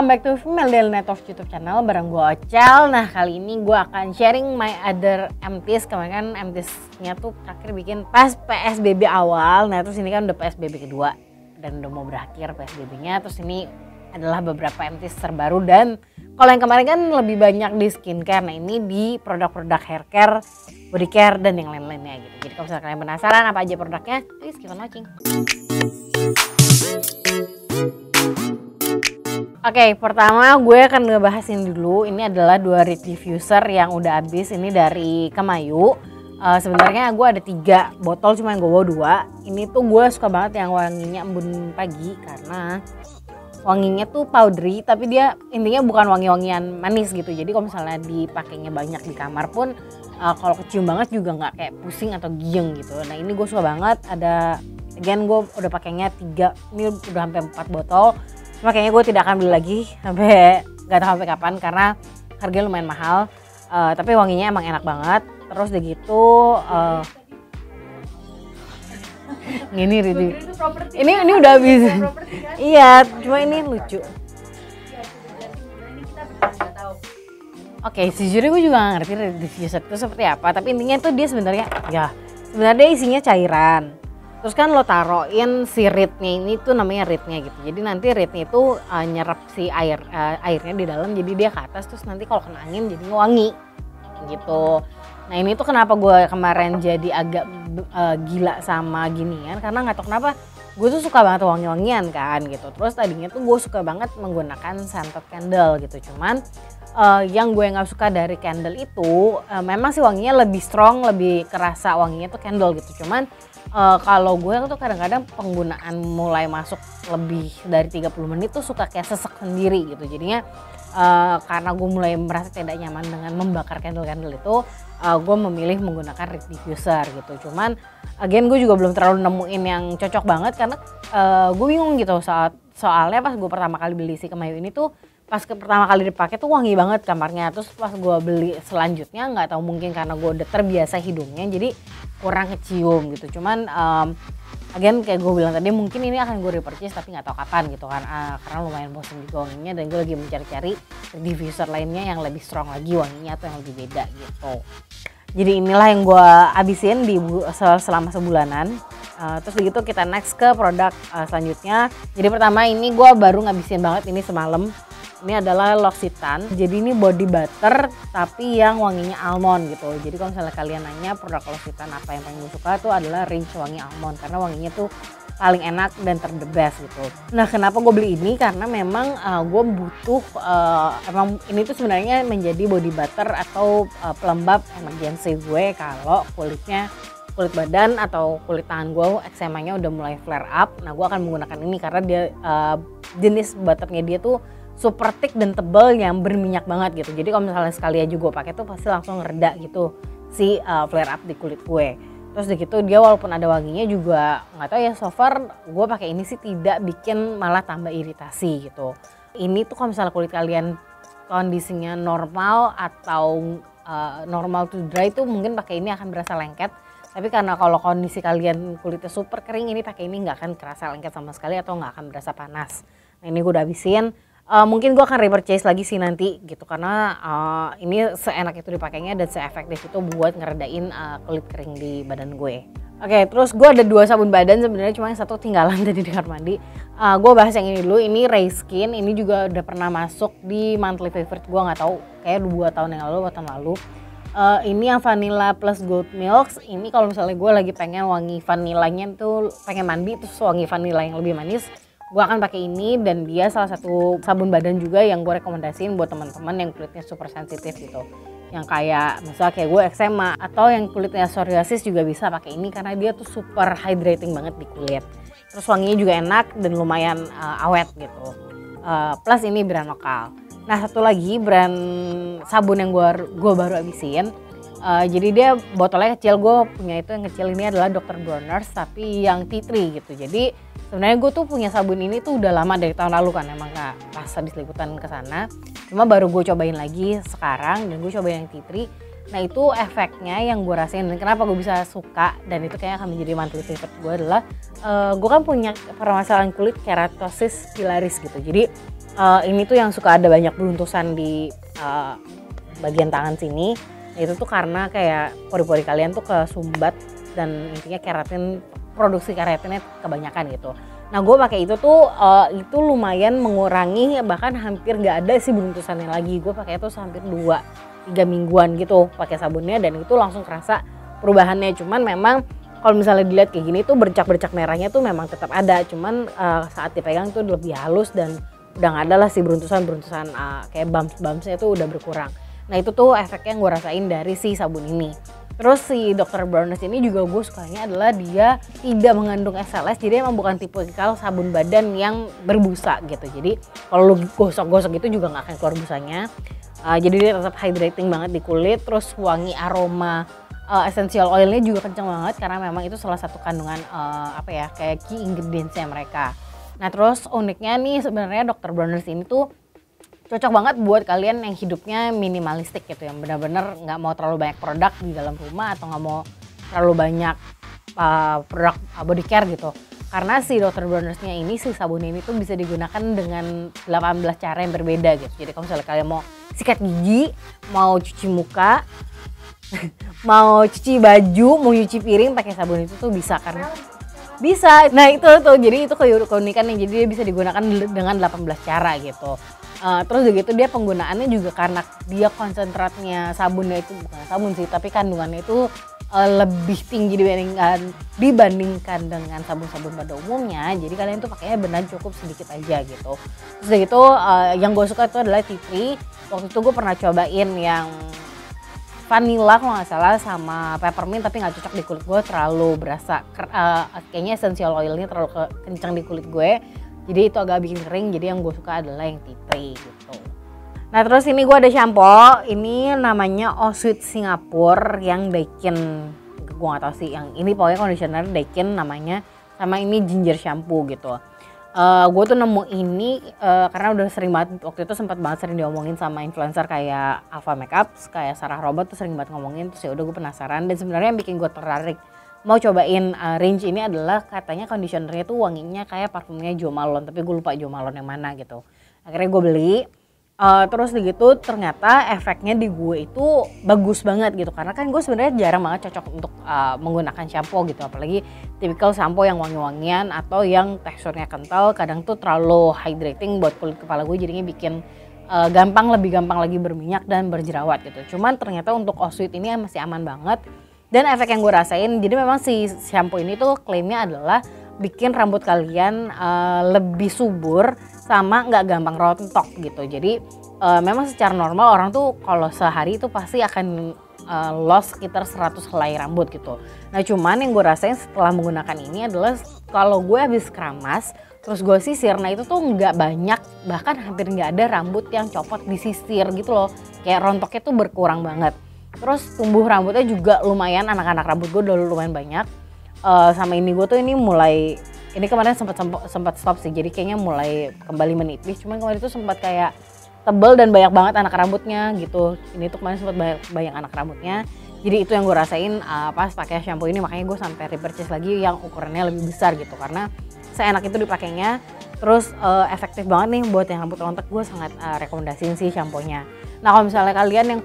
welcome back to Female Daily Night Talks YouTube channel bareng gue Ocel. Nah kali ini gue akan sharing my other MTs. Kemarin kan MTs-nya tuh terakhir bikin pas PSBB awal. Nah terus ini kan udah PSBB kedua dan udah mau berakhir PSBB-nya. Terus ini adalah beberapa MTs terbaru dan kalau yang kemarin kan lebih banyak di skincare. Nah ini di produk-produk hair care, body care dan yang lain-lainnya gitu. Jadi kalau misalnya kalian penasaran apa aja produknya, please keep on watching. Oke, pertama gue akan ngebahas ini dulu. Ini adalah 2 Reed diffuser yang udah habis. Ini dari Kemayu. Sebenarnya gue ada 3 botol, cuma yang gue bawa 2. Ini tuh gue suka banget yang wanginya embun pagi karena wanginya tuh powdery, tapi dia intinya bukan wangi-wangian manis gitu. Jadi kalau misalnya dipakainya banyak di kamar pun, kalau kecium banget juga nggak kayak pusing atau giyeng gitu. Nah ini gue suka banget. Ada, again gue udah pakainya 3, ini udah hampir 4 botol. Cuma kayaknya gue tidak akan beli lagi sampai nggak tahu sampai kapan karena harganya lumayan mahal. Tapi wanginya emang enak banget. Terus udah gitu ini udah habis. Iya, cuma ini lucu. Oke, sejujurnya gue juga gak ngerti diffuser itu seperti apa. Tapi intinya tuh dia sebenarnya isinya cairan. Terus kan lo taruhin si reednya ini tuh namanya reednya gitu. Jadi nanti reednya itu nyerap si airnya di dalam, jadi dia ke atas. Terus nanti kalau kena angin jadi wangi gitu. Nah ini tuh kenapa gue kemarin jadi agak gila sama ginian, karena nggak tahu kenapa gue tuh suka banget wangi-wangian kan gitu. Terus tadinya tuh gue suka banget menggunakan scented candle gitu. Cuman yang gue nggak suka dari candle itu memang sih wanginya lebih strong, lebih kerasa wanginya tuh candle gitu. Cuman kalau gue tuh kadang-kadang penggunaan mulai masuk lebih dari 30 menit tuh suka kayak sesek sendiri gitu. Jadinya karena gue mulai merasa tidak nyaman dengan membakar candle-candle itu, gue memilih menggunakan Reed diffuser gitu. Cuman again gue juga belum terlalu nemuin yang cocok banget karena gue bingung gitu soalnya pas gue pertama kali beli si Kemayu ini tuh pas pertama kali dipakai tuh wangi banget kamarnya. Terus pas gue beli selanjutnya nggak tahu mungkin karena gue udah terbiasa hidungnya jadi kurang kecium gitu. Cuman again kayak gue bilang tadi mungkin ini akan gue repurchase tapi nggak tahu kapan gitu kan, karena lumayan bosan juga wanginya dan gue lagi mencari-cari diffuser lainnya yang lebih strong lagi wanginya atau yang lebih beda gitu. Jadi inilah yang gue habisin selama sebulanan. Terus begitu kita next ke produk selanjutnya. Jadi pertama ini gue baru ngabisin banget ini semalam. Ini adalah L'Occitane. Jadi ini body butter tapi yang wanginya almond gitu. Jadi kalau misalnya kalian nanya produk L'Occitane apa yang paling gue suka tuh adalah range wangi almond karena wanginya tuh paling enak dan the best gitu. Nah kenapa gue beli ini? Karena memang gue butuh, emang ini tuh sebenarnya menjadi body butter atau pelembab emergency gue kalau kulit badan atau kulit tangan gue eksemanya udah mulai flare up. Nah gue akan menggunakan ini karena dia jenis butternya dia tuh super thick dan tebal yang berminyak banget gitu. Jadi kalau misalnya sekali aja gue pakai tuh pasti langsung ngereda gitu si flare up di kulit gue. Terus gitu dia walaupun ada wanginya juga nggak tahu ya, so far gue pakai ini sih tidak bikin malah tambah iritasi gitu. Ini tuh kalau misalnya kulit kalian kondisinya normal atau normal to dry tuh mungkin pakai ini akan berasa lengket. Tapi karena kalau kondisi kalian kulitnya super kering, ini pakai ini nggak akan kerasa lengket sama sekali atau nggak akan berasa panas. Nah ini gue udah habisin. Mungkin gue akan repurchase lagi sih nanti gitu karena ini seenak itu dipakainya dan seefektif itu buat ngeredain kulit kering di badan gue. Oke, terus gue ada 2 sabun badan sebenarnya, cuma yang satu tinggalan tadi di kamar mandi. Gue bahas yang ini dulu. Ini Ray Skin. Ini juga udah pernah masuk di monthly favorite gue, nggak tahu kayak 2 tahun yang lalu atau tahun lalu. Ini yang vanilla plus gold milk. Ini kalau misalnya gue lagi pengen wangi vanilanya tuh pengen mandi terus wangi vanilla yang lebih manis, gue akan pakai ini. Dan dia salah satu sabun badan juga yang gue rekomendasiin buat teman-teman yang kulitnya super sensitif gitu, yang kayak misalnya kayak gue eksema atau yang kulitnya psoriasis juga bisa pakai ini karena dia tuh super hydrating banget di kulit. Terus wanginya juga enak dan lumayan awet gitu. Plus ini brand lokal. Nah satu lagi brand sabun yang gue baru habisin. Jadi dia botolnya kecil, gue punya itu yang kecil ini adalah Dr. Bronner's tapi yang tea tree gitu. Jadi sebenarnya gue tuh punya sabun ini tuh udah lama dari tahun lalu kan, emang gak pas habis liputan ke sana. Cuma baru gue cobain lagi sekarang dan gue cobain yang tea tree. Nah itu efeknya yang gue rasain dan kenapa gue bisa suka dan itu kayaknya akan menjadi monthly favorite gue adalah gue kan punya permasalahan kulit keratosis pilaris gitu. Jadi ini tuh yang suka ada banyak beruntusan di bagian tangan sini. Itu tuh karena kayak pori-pori kalian tuh kesumbat dan intinya produksi keratinnya kebanyakan gitu. Nah gue pakai itu tuh itu lumayan mengurangi, bahkan hampir nggak ada sih beruntusannya lagi. Gue pakai itu hampir 2-3 mingguan gitu pakai sabunnya, dan itu langsung kerasa perubahannya. Cuman memang kalau misalnya dilihat kayak gini tuh bercak-bercak merahnya tuh memang tetap ada, cuman saat dipegang tuh lebih halus dan udah nggak ada lah sih beruntusan kayak bumps-bumpsnya tuh udah berkurang. Nah itu tuh efeknya yang gue rasain dari si sabun ini. Terus si Dr. Bronner's ini juga gue sukanya adalah dia tidak mengandung SLS, jadi emang bukan tipikal sabun badan yang berbusa gitu. Jadi kalau lu gosok-gosok itu juga nggak akan keluar busanya. Jadi dia tetap hydrating banget di kulit, terus wangi aroma essential oilnya juga kenceng banget karena memang itu salah satu kandungan kayak key ingredientsnya mereka. Nah terus uniknya nih sebenarnya Dr. Bronner's ini tuh cocok banget buat kalian yang hidupnya minimalistik gitu, yang benar-benar nggak mau terlalu banyak produk di dalam rumah atau nggak mau terlalu banyak produk body care gitu. Karena si Dr. Bronner's-nya ini, si sabun ini tuh bisa digunakan dengan 18 cara yang berbeda gitu. Jadi kalau misalnya kalian mau sikat gigi, mau cuci muka, mau cuci baju, mau cuci piring pakai sabun itu tuh bisa kan? Bisa. Nah itu tuh, jadi itu keunikan yang jadi dia bisa digunakan dengan 18 cara gitu. Terus gitu dia penggunaannya juga karena dia konsentratnya sabunnya itu bukan sabun sih, tapi kandungannya itu lebih tinggi dibandingkan dengan sabun-sabun pada umumnya. Jadi kalian tuh pakainya benar cukup sedikit aja gitu. Terus gitu yang gue suka itu adalah tea tree. Waktu itu gue pernah cobain yang vanilla kalau nggak salah sama peppermint, tapi nggak cocok di kulit gue, terlalu berasa kayaknya essential oilnya terlalu kencang di kulit gue. Jadi itu agak bikin kering, jadi yang gue suka adalah yang tea tree gitu. Nah terus ini gue ada shampoo, ini namanya Osweet Singapore yang Daikin. Gue gak tau sih, yang ini pokoknya conditioner Daikin namanya, sama ini ginger shampoo gitu. Gue tuh nemu ini karena udah sering banget, waktu itu sempat banget sering diomongin sama influencer kayak Alpha Makeup, kayak Sarah Robot tuh sering banget ngomongin, terus ya udah gue penasaran. Dan sebenarnya yang bikin gue tertarik mau cobain range ini adalah katanya conditionernya tuh wanginya kayak parfumnya Jo Malone, tapi gue lupa Jo Malone yang mana gitu. Akhirnya gue beli, terus gitu ternyata efeknya di gue itu bagus banget gitu, karena kan gue sebenarnya jarang banget cocok untuk menggunakan shampoo gitu, apalagi tipikal shampoo yang wangi-wangian atau yang teksturnya kental, kadang tuh terlalu hydrating buat kulit kepala gue, jadinya bikin lebih gampang lagi berminyak dan berjerawat gitu. Cuman ternyata untuk Osweet ini masih aman banget. Dan efek yang gue rasain, jadi memang si shampoo ini tuh klaimnya adalah bikin rambut kalian lebih subur sama nggak gampang rontok gitu. Jadi memang secara normal orang tuh kalau sehari itu pasti akan loss sekitar 100 helai rambut gitu. Nah cuman yang gue rasain setelah menggunakan ini adalah kalau gue habis keramas terus gue sisir, nah itu tuh nggak banyak, bahkan hampir nggak ada rambut yang copot di sisir gitu loh. Kayak rontoknya tuh berkurang banget. Terus tumbuh rambutnya juga lumayan, anak-anak rambut gue udah lumayan banyak. Sama ini gue tuh ini mulai, ini kemarin sempat stop sih, jadi kayaknya mulai kembali menipis. Cuman kemarin tuh sempat kayak tebel dan banyak banget anak rambutnya gitu. Ini tuh kemarin sempat banyak anak rambutnya. Jadi itu yang gue rasain pas pakai shampoo ini, makanya gue sampai repurchase lagi yang ukurannya lebih besar gitu, karena seenak itu dipakainya. Terus efektif banget nih buat yang rambut rontok, gue sangat rekomendasiin sih shampoo-nya. Nah kalau misalnya kalian yang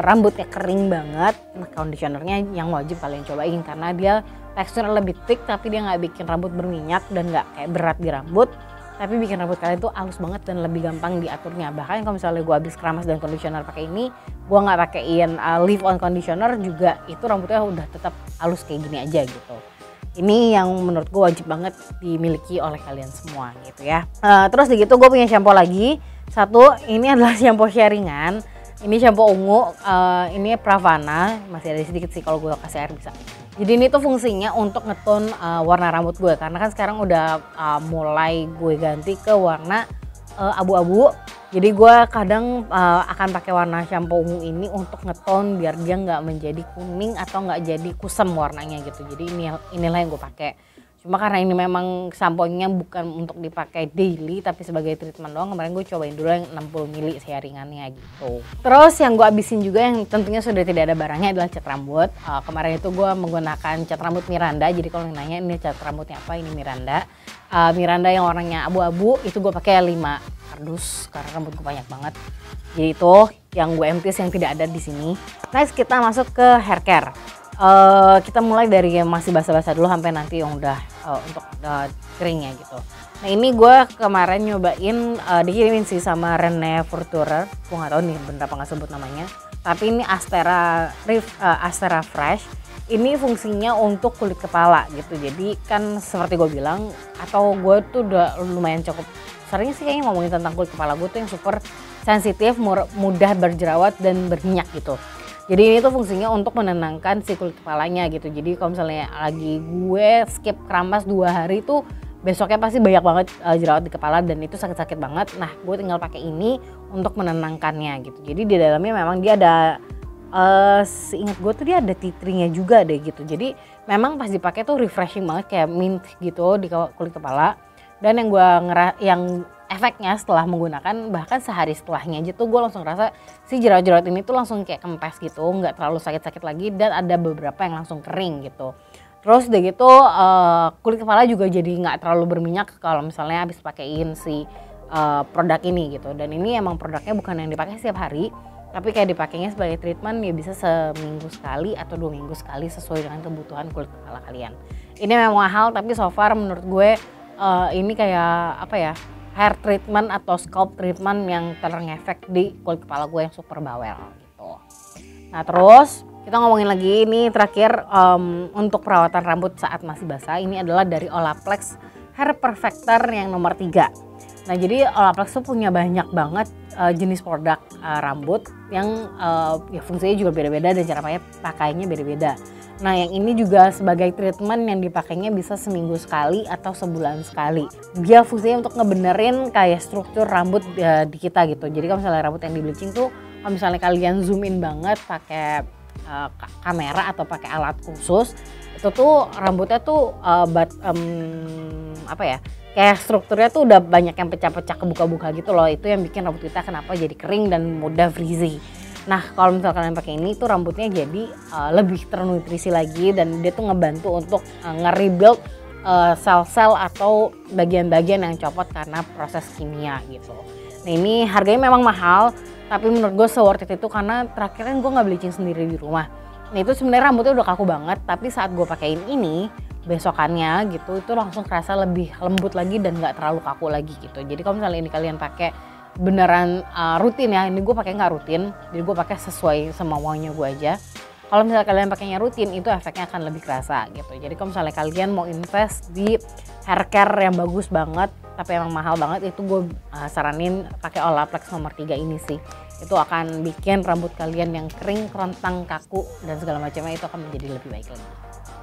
rambutnya kering banget, nah conditionernya yang wajib kalian cobain, karena dia teksturnya lebih thick tapi dia nggak bikin rambut berminyak dan nggak kayak berat di rambut, tapi bikin rambut kalian tuh halus banget dan lebih gampang diaturnya. Bahkan kalau misalnya gue habis keramas dan conditioner pakai ini, gue nggak pakein leave on conditioner juga, itu rambutnya udah tetap halus kayak gini aja gitu. Ini yang menurut gue wajib banget dimiliki oleh kalian semua gitu ya. Terus begitu gue punya shampoo lagi. Satu, ini adalah shampoo sharingan. Ini shampoo ungu, ini Pravana, masih ada sedikit sih kalau gue kasih air bisa. Jadi ini tuh fungsinya untuk ngetone warna rambut gue, karena kan sekarang udah mulai gue ganti ke warna abu-abu. Jadi gue kadang akan pakai warna shampoo ungu ini untuk ngetone biar dia nggak menjadi kuning atau nggak jadi kusam warnanya gitu. Jadi inilah yang gue pakai. Cuma karena ini memang sampo-nya bukan untuk dipakai daily tapi sebagai treatment doang, kemarin gue cobain dulu yang 60 ml sharingannya gitu. Terus yang gue abisin juga yang tentunya sudah tidak ada barangnya adalah cat rambut. Kemarin itu gue menggunakan cat rambut Miranda, jadi kalau nanya ini cat rambutnya apa, ini Miranda. Miranda yang warnanya abu-abu itu gue pakai 5 kardus karena rambut gue banyak banget. Jadi itu yang gue empties yang tidak ada di sini. Next kita masuk ke hair care. Kita mulai dari yang masih basah-basah dulu sampai nanti yang udah untuk keringnya gitu. Nah ini gue kemarin nyobain dikirimin sih sama Rene Furturer, gue nggak tahu nih bener apa nggak sebut namanya. Tapi ini Astera Fresh. Ini fungsinya untuk kulit kepala gitu. Jadi kan seperti gue bilang, atau gue tuh udah lumayan cukup sering sih kayaknya ngomongin tentang kulit kepala gue tuh yang super sensitif, mudah berjerawat dan berminyak gitu. Jadi ini tuh fungsinya untuk menenangkan si kulit kepalanya gitu. Jadi kalau misalnya lagi gue skip keramas 2 hari tuh besoknya pasti banyak banget jerawat di kepala dan itu sakit-sakit banget. Nah gue tinggal pakai ini untuk menenangkannya gitu. Jadi di dalamnya memang dia ada, seingat gue tuh dia ada tea tree-nya juga deh gitu. Jadi memang pas dipakai tuh refreshing banget kayak mint gitu di kulit kepala. Dan yang efeknya setelah menggunakan bahkan sehari setelahnya aja tuh gue langsung ngerasa si jerawat-jerawat ini tuh langsung kayak kempes gitu, nggak terlalu sakit-sakit lagi dan ada beberapa yang langsung kering gitu. Terus udah gitu kulit kepala juga jadi nggak terlalu berminyak kalau misalnya habis pakein si produk ini gitu. Dan ini emang produknya bukan yang dipakai setiap hari, tapi kayak dipakainya sebagai treatment ya bisa seminggu sekali atau 2 minggu sekali sesuai dengan kebutuhan kulit kepala kalian. Ini memang mahal tapi so far menurut gue ini kayak apa ya, hair treatment atau scalp treatment yang terngefek di kulit kepala gue yang super bawel gitu. Nah terus kita ngomongin lagi ini terakhir untuk perawatan rambut saat masih basah. Ini adalah dari Olaplex Hair Perfector yang nomor 3. Nah jadi Olaplex tuh punya banyak banget jenis produk rambut yang ya fungsinya juga beda-beda dan cara pakainya beda-beda. Nah yang ini juga sebagai treatment yang dipakainya bisa seminggu sekali atau sebulan sekali. Dia fungsinya untuk ngebenerin kayak struktur rambut di kita gitu. Jadi kalau misalnya rambut yang di bleaching tuh, kalau misalnya kalian zoom in banget pakai kamera atau pakai alat khusus, itu tuh rambutnya tuh apa ya, kayak strukturnya tuh udah banyak yang pecah-pecah kebuka-buka gitu loh. Itu yang bikin rambut kita kenapa jadi kering dan mudah frizzy. Nah kalau misalnya kalian pakai ini tuh rambutnya jadi lebih ternutrisi lagi dan dia tuh ngebantu untuk nge-rebuild sel-sel atau bagian-bagian yang copot karena proses kimia gitu. Nah ini harganya memang mahal tapi menurut gue worth it itu karena terakhirnya gue nggak bleaching sendiri di rumah. Nah itu sebenarnya rambutnya udah kaku banget tapi saat gue pakein ini besokannya gitu itu langsung kerasa lebih lembut lagi dan nggak terlalu kaku lagi gitu. Jadi kalau misalnya ini kalian pakai beneran rutin ya, ini gue pakai nggak rutin, jadi gue pakai sesuai semaunya gue aja. Kalau misalnya kalian pakainya rutin itu efeknya akan lebih kerasa gitu. Jadi kalau misalnya kalian mau invest di hair care yang bagus banget tapi emang mahal banget, itu gue saranin pakai Olaplex nomor 3 ini sih. Itu akan bikin rambut kalian yang kering, kerontang, kaku dan segala macamnya itu akan menjadi lebih baik lagi.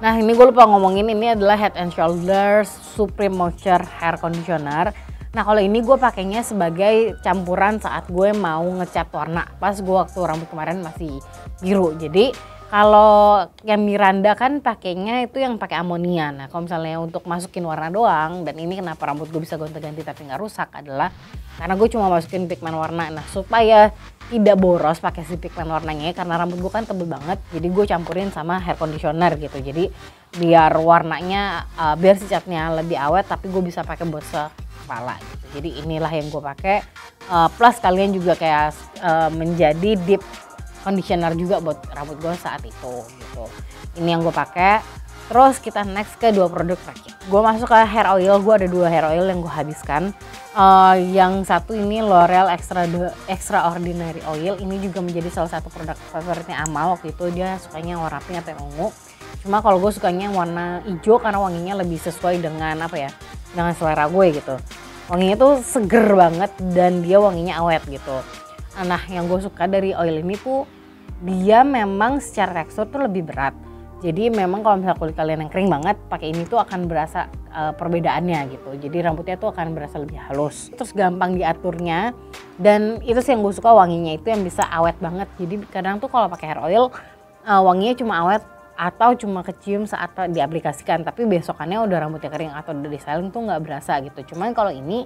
Nah ini gue lupa ngomongin, ini adalah Head and Shoulders Supreme Moisture Hair Conditioner. Nah kalau ini gue pakainya sebagai campuran saat gue mau ngecat warna. Pas gue waktu rambut kemarin masih biru. Jadi kalau yang Miranda kan pakainya itu yang pakai amonia. Nah kalau misalnya untuk masukin warna doang, dan ini kenapa rambut gue bisa gonta-ganti tapi nggak rusak adalah karena gue cuma masukin pigmen warna. Nah supaya tidak boros pakai si pigmen warnanya karena rambut gue kan tebel banget. Jadi gue campurin sama hair conditioner gitu. Jadi biar warnanya, biar si catnya lebih awet tapi gue bisa pakai buat kepala gitu. Jadi inilah yang gue pakai, plus kalian juga kayak menjadi deep conditioner juga buat rambut gue saat itu gitu. Ini yang gue pakai. Terus kita next ke 2 produk terakhir. Gue masuk ke hair oil. Gue ada 2 hair oil yang gue habiskan. Yang satu ini L'Oreal Extraordinary Oil. Ini juga menjadi salah satu produk favoritnya Amal. Waktu itu dia sukanya warna pink atau yang ungu. Cuma kalau gue sukanya warna hijau karena wanginya lebih sesuai dengan apa ya, dengan selera gue gitu. Wanginya tuh seger banget dan dia wanginya awet gitu. Nah yang gue suka dari oil ini tuh dia memang secara tekstur tuh lebih berat. Jadi memang kalau misalnya kulit kalian yang kering banget pakai ini tuh akan berasa perbedaannya gitu. Jadi rambutnya tuh akan berasa lebih halus. Terus gampang diaturnya dan itu sih yang gue suka, wanginya itu yang bisa awet banget. Jadi kadang tuh kalau pakai hair oil wanginya cuma awet atau cuma kecium saat diaplikasikan, tapi besokannya udah rambutnya kering atau udah di styling tuh nggak berasa gitu. Cuman kalau ini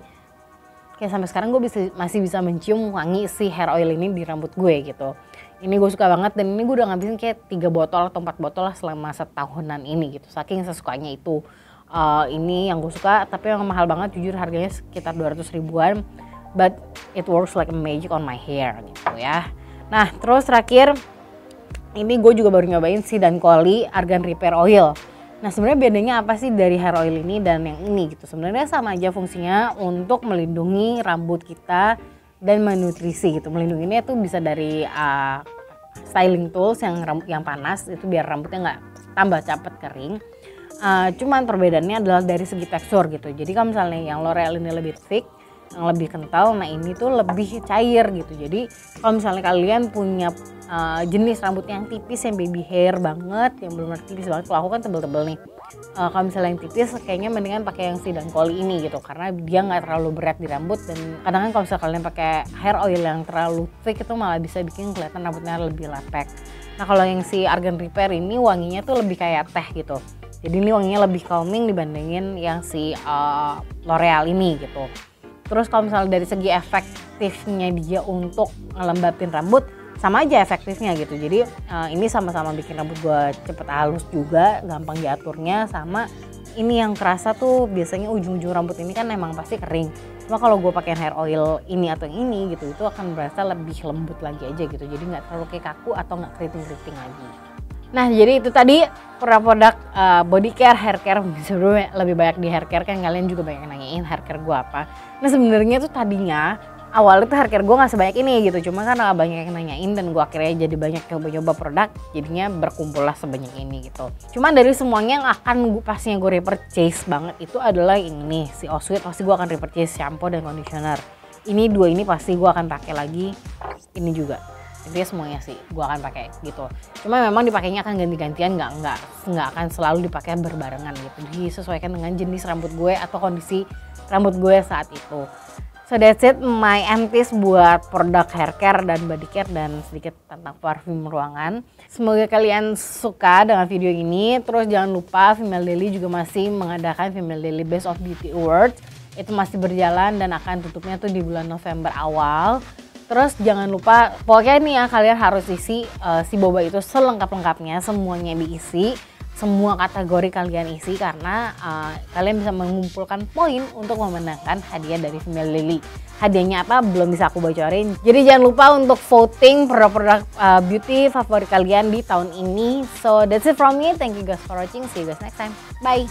kayak sampai sekarang gue masih bisa mencium wangi si hair oil ini di rambut gue gitu. Ini gue suka banget, dan ini gue udah ngabisin kayak 3 botol atau 4 botol lah selama setahunan ini gitu, saking sesukanya itu. Ini yang gue suka, tapi yang mahal banget jujur, harganya sekitar 200 ribuan, but it works like a magic on my hair gitu ya. Nah terus terakhir ini gue juga baru nyobain si Dancoli Argan Repair Oil. Nah sebenarnya bedanya apa sih dari hair oil ini dan yang ini gitu? Sebenarnya sama aja fungsinya untuk melindungi rambut kita dan menutrisi gitu. Melindunginya itu bisa dari styling tools yang panas itu biar rambutnya nggak tambah cepet kering. Cuman perbedaannya adalah dari segi tekstur gitu. Jadi kalau misalnya yang L'Oreal ini lebih thick, yang lebih kental, nah ini tuh lebih cair gitu. Jadi kalau misalnya kalian punya jenis rambut yang tipis, yang baby hair banget, yang benar-benar tipis banget, kalau aku kan tebel-tebel nih. Kalau misalnya yang tipis kayaknya mendingan pakai yang si Dancoli ini gitu, karena dia nggak terlalu berat di rambut, dan kadang kan kalau misalnya kalian pakai hair oil yang terlalu thick itu malah bisa bikin kelihatan rambutnya lebih lepek. Nah kalau yang si Argan Repair ini wanginya tuh lebih kayak teh gitu. Jadi ini wanginya lebih calming dibandingin yang si L'Oreal ini gitu. Terus kalau misalnya dari segi efektifnya dia untuk ngelembapin rambut, sama aja efektifnya gitu. Jadi ini sama-sama bikin rambut gue cepet halus juga, gampang diaturnya. Sama ini yang kerasa tuh biasanya ujung-ujung rambut ini kan emang pasti kering. Cuma kalau gue pakai hair oil ini atau yang ini gitu, itu akan berasa lebih lembut lagi aja gitu. Jadi nggak terlalu kayak kaku atau nggak keriting-keriting lagi. Nah jadi itu tadi produk body care, hair care. Sebenarnya lebih banyak di hair care, kan kalian juga banyak nanyain hair care gue apa. Nah sebenarnya tuh tadinya awalnya tuh hair care gue gak sebanyak ini gitu, cuma karena banyak yang nanyain dan gue akhirnya jadi banyak coba-coba produk, jadinya berkumpul lah sebanyak ini gitu. Cuman dari semuanya yang akan pastinya gue repurchase banget itu adalah ini, si Oswit. Pasti gue akan repurchase shampoo dan conditioner. Ini dua ini pasti gue akan pakai lagi, ini juga. Intinya semuanya sih gue akan pakai gitu. Cuma memang dipakainya akan ganti-gantian, nggak akan selalu dipakai berbarengan gitu. Disesuaikan dengan jenis rambut gue atau kondisi rambut gue saat itu. So that's it, my empties buat produk hair care dan body care dan sedikit tentang parfum ruangan. Semoga kalian suka dengan video ini. Terus jangan lupa Female Daily juga masih mengadakan Female Daily Best of Beauty Awards. Itu masih berjalan dan akan tutupnya tuh di bulan November awal. Terus jangan lupa, pokoknya nih ya kalian harus isi si boba itu selengkap-lengkapnya, semuanya diisi. Semua kategori kalian isi karena kalian bisa mengumpulkan poin untuk memenangkan hadiah dari Female Daily. Hadiahnya apa belum bisa aku bocorin. Jadi jangan lupa untuk voting produk-produk beauty favorit kalian di tahun ini. So that's it from me. Thank you guys for watching. See you guys next time. Bye.